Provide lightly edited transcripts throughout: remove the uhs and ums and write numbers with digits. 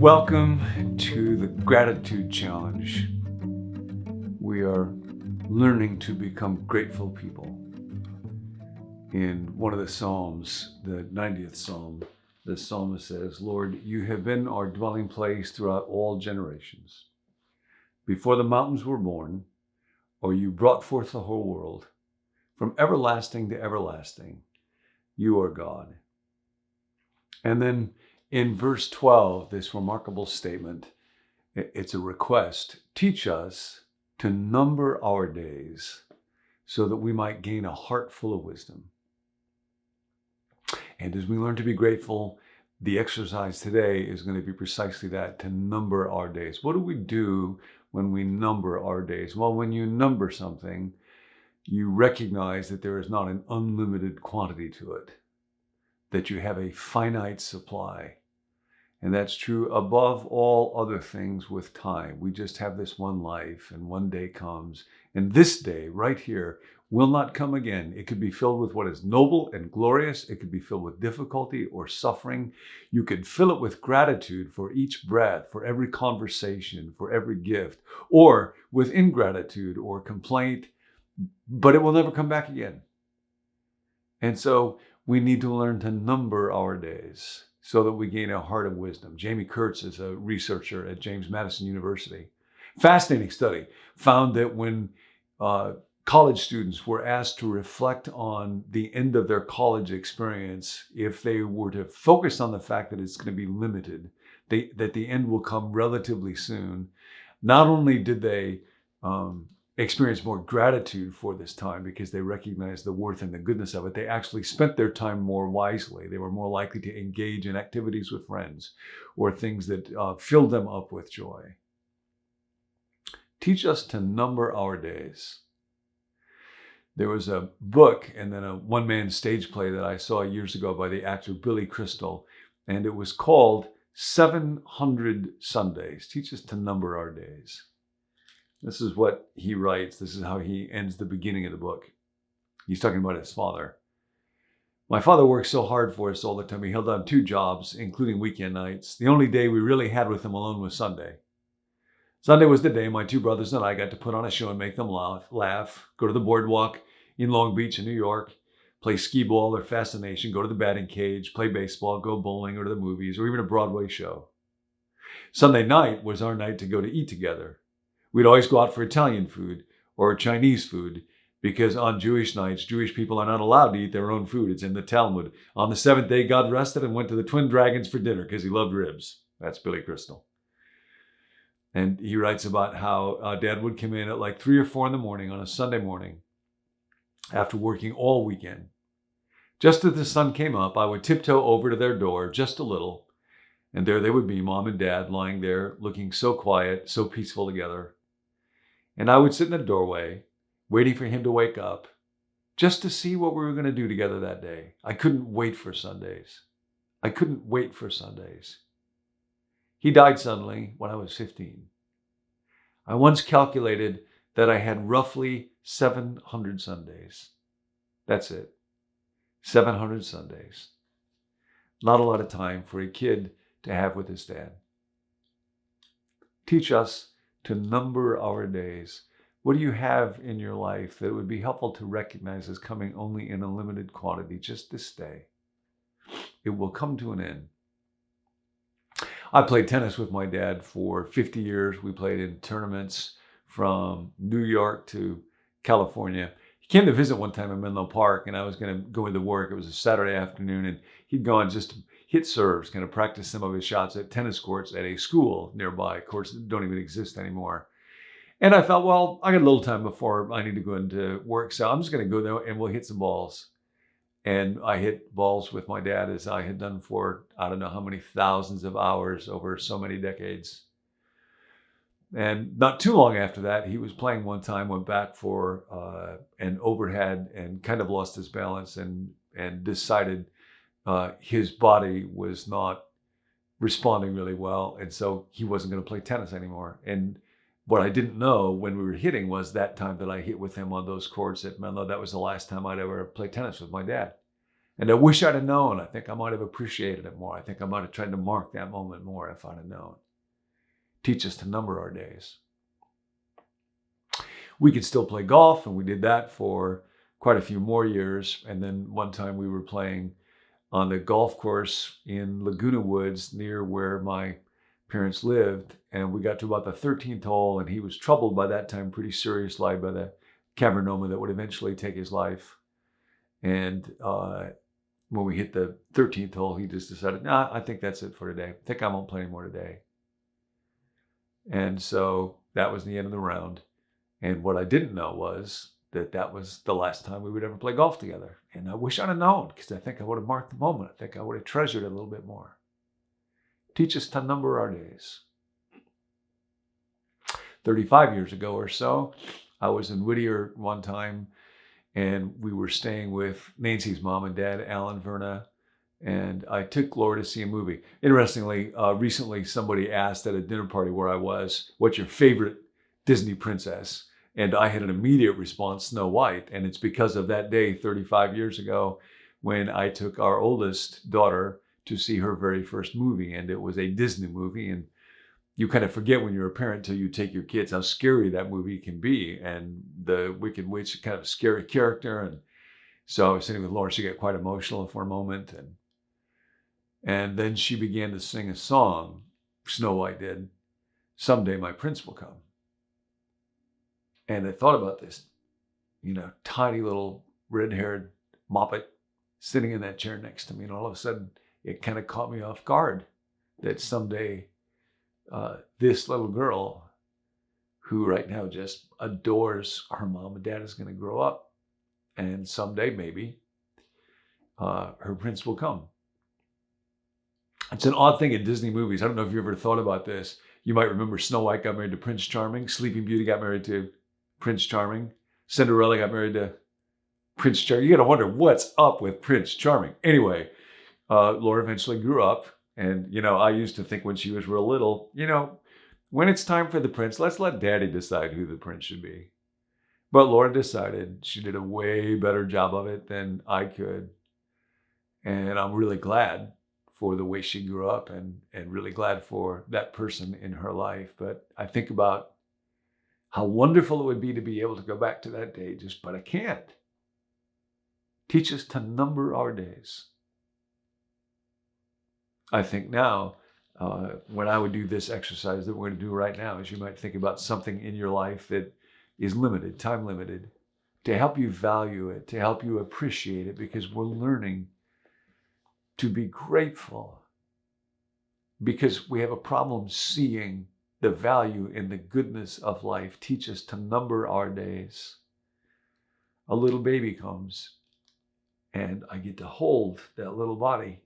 Welcome to the Gratitude Challenge. We are learning to become grateful people. In one of the Psalms, the 90th Psalm, the psalmist says, "Lord, you have been our dwelling place throughout all generations. Before the mountains were born, or you brought forth the whole world, from everlasting to everlasting, you are God." And then in verse 12, this remarkable statement, it's a request. Teach us to number our days so that we might gain a heart full of wisdom. And as we learn to be grateful, the exercise today is going to be precisely that, to number our days. What do we do when we number our days? Well, when you number something, you recognize that there is not an unlimited quantity to it, that you have a finite supply. And that's true above all other things with time. We just have this one life, and one day comes, and this day right here will not come again. It could be filled with what is noble and glorious. It could be filled with difficulty or suffering. You could fill it with gratitude for each breath, for every conversation, for every gift, or with ingratitude or complaint, but it will never come back again. And so we need to learn to number our days so that we gain a heart of wisdom. Jamie Kurtz is a researcher at James Madison University. Fascinating study. Found that when college students were asked to reflect on the end of their college experience, if they were to focus on the fact that it's going to be limited, that the end will come relatively soon, not only did they experience more gratitude for this time because they recognized the worth and the goodness of it, they actually spent their time more wisely. They were more likely to engage in activities with friends or things that filled them up with joy. Teach us to number our days. There was a book and then a one-man stage play that I saw years ago by the actor Billy Crystal, and it was called 700 Sundays. Teach us to number our days. This is what he writes. This is how he ends the beginning of the book. He's talking about his father. "My father worked so hard for us all the time. He held on 2 jobs, including weekend nights. The only day we really had with him alone was Sunday. Sunday was the day my 2 brothers and I got to put on a show and make them laugh, go to the boardwalk in Long Beach in New York, play skee ball or fascination, go to the batting cage, play baseball, go bowling or to the movies, or even a Broadway show. Sunday night was our night to go to eat together. We'd always go out for Italian food or Chinese food because on Jewish nights, Jewish people are not allowed to eat their own food. It's in the Talmud. On the 7th day, God rested and went to the Twin Dragons for dinner because he loved ribs." That's Billy Crystal. And he writes about how Dad would come in at like 3 or 4 in the morning on a Sunday morning after working all weekend. Just as the sun came up, I would tiptoe over to their door just a little, and there they would be, Mom and Dad, lying there looking so quiet, so peaceful together. And I would sit in the doorway, waiting for him to wake up, just to see what we were going to do together that day. I couldn't wait for Sundays. I couldn't wait for Sundays. He died suddenly when I was 15. I once calculated that I had roughly 700 Sundays. That's it. 700 Sundays. Not a lot of time for a kid to have with his dad. Teach us to number our days. What do you have in your life that would be helpful to recognize as coming only in a limited quantity just this day? It will come to an end. I played tennis with my dad for 50 years. We played in tournaments from New York to California. He came to visit one time in Menlo Park, and I was going to go into work. It was a Saturday afternoon, and he'd gone just to hit serves, kind of practice some of his shots at tennis courts at a school nearby, courts that don't even exist anymore. And I thought, well, I got a little time before I need to go into work, so I'm just going to go there and we'll hit some balls. And I hit balls with my dad as I had done for, I don't know how many thousands of hours over so many decades. And not too long after that, he was playing one time, went back for an overhead and kind of lost his balance and decided his body was not responding really well. And so he wasn't going to play tennis anymore. And what I didn't know when we were hitting was that time that I hit with him on those courts at Menlo, that was the last time I'd ever played tennis with my dad. And I wish I'd have known. I think I might have appreciated it more. I think I might have tried to mark that moment more if I'd have known. Teach us to number our days. We could still play golf, and we did that for quite a few more years. And then one time we were playing on the golf course in Laguna Woods near where my parents lived. And we got to about the 13th hole, and he was troubled by that time, pretty seriously by the cavernoma that would eventually take his life. And when we hit the 13th hole, he just decided, nah, I think that's it for today. I think I won't play anymore today. And so that was the end of the round. And what I didn't know was that that was the last time we would ever play golf together. And I wish I'd have known, because I think I would have marked the moment. I think I would have treasured it a little bit more. Teach us to number our days. 35 years ago or so, I was in Whittier one time, and we were staying with Nancy's mom and dad, Alan Verna, and I took Laura to see a movie. Interestingly, recently somebody asked at a dinner party where I was, what's your favorite Disney princess? And I had an immediate response, Snow White. And it's because of that day 35 years ago when I took our oldest daughter to see her very first movie. And it was a Disney movie. And you kind of forget when you're a parent till you take your kids how scary that movie can be. And the Wicked Witch is kind of a scary character. And so I was sitting with Laura. She got quite emotional for a moment. And then she began to sing a song, Snow White did, Someday My Prince Will Come. And I thought about this, tiny little red-haired moppet sitting in that chair next to me. And all of a sudden, it kind of caught me off guard that someday this little girl who right now just adores her mom and dad is going to grow up. And someday, maybe, her prince will come. It's an odd thing in Disney movies. I don't know if you ever thought about this. You might remember Snow White got married to Prince Charming. Sleeping Beauty got married to Prince Charming. Cinderella got married to Prince Charming. You got to wonder what's up with Prince Charming. Anyway, Laura eventually grew up. And, I used to think when she was real little, when it's time for the prince, let's let daddy decide who the prince should be. But Laura decided. She did a way better job of it than I could. And I'm really glad for the way she grew up and really glad for that person in her life. But I think about how wonderful it would be to be able to go back to that day, but I can't. Teach us to number our days. I think now, when I would do this exercise that we're going to do right now, is you might think about something in your life that is limited, time limited, to help you value it, to help you appreciate it, because we're learning to be grateful, because we have a problem seeing the value in the goodness of life. Teach us to number our days. A little baby comes, and I get to hold that little body.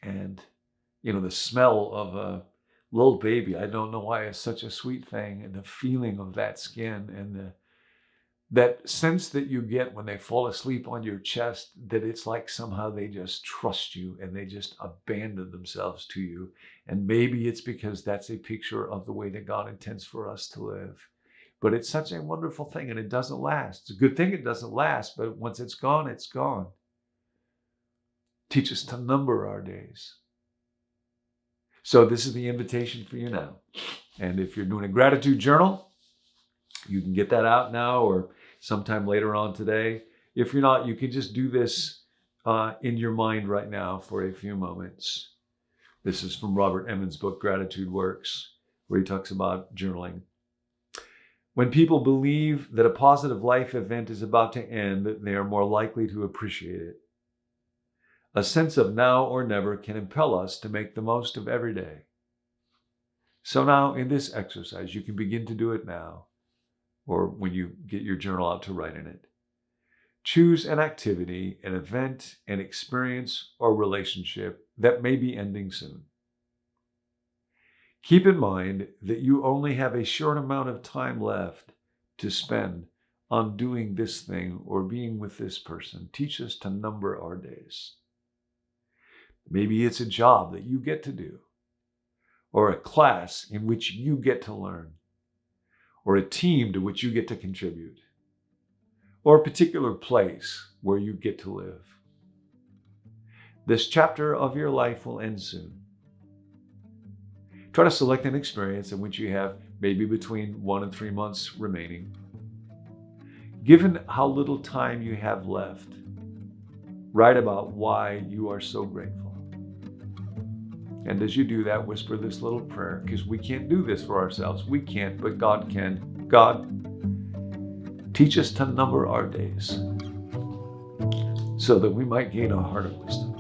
And, the smell of a little baby, I don't know why it's such a sweet thing. And the feeling of that skin and that sense that you get when they fall asleep on your chest, that it's like somehow they just trust you and they just abandon themselves to you. And maybe it's because that's a picture of the way that God intends for us to live. But it's such a wonderful thing, and it doesn't last. It's a good thing it doesn't last, but once it's gone, it's gone. Teach us to number our days. So this is the invitation for you now. And if you're doing a gratitude journal, you can get that out now or sometime later on today. If you're not, you can just do this in your mind right now for a few moments. This is from Robert Emmons' book, Gratitude Works, where he talks about journaling. When people believe that a positive life event is about to end, they are more likely to appreciate it. A sense of now or never can impel us to make the most of every day. So now in this exercise, you can begin to do it now, or when you get your journal out to write in it. Choose an activity, an event, an experience, or relationship that may be ending soon. Keep in mind that you only have a short amount of time left to spend on doing this thing or being with this person. Teach us to number our days. Maybe it's a job that you get to do, or a class in which you get to learn, or a team to which you get to contribute, or a particular place where you get to live. This chapter of your life will end soon. Try to select an experience in which you have maybe between 1 and 3 months remaining. Given how little time you have left, write about why you are so grateful. And as you do that, whisper this little prayer, because we can't do this for ourselves. We can't, but God can. God, teach us to number our days so that we might gain a heart of wisdom.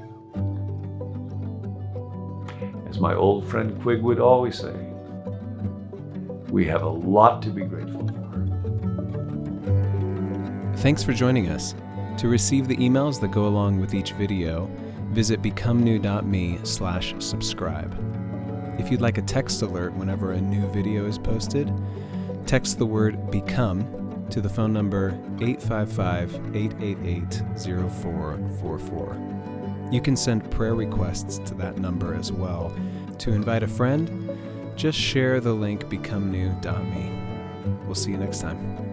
As my old friend Quig would always say, we have a lot to be grateful for. Thanks for joining us. To receive the emails that go along with each video, visit becomenew.me/subscribe. If you'd like a text alert whenever a new video is posted, text the word BECOME to the phone number 855-888-0444. You can send prayer requests to that number as well. To invite a friend, just share the link becomenew.me. We'll see you next time.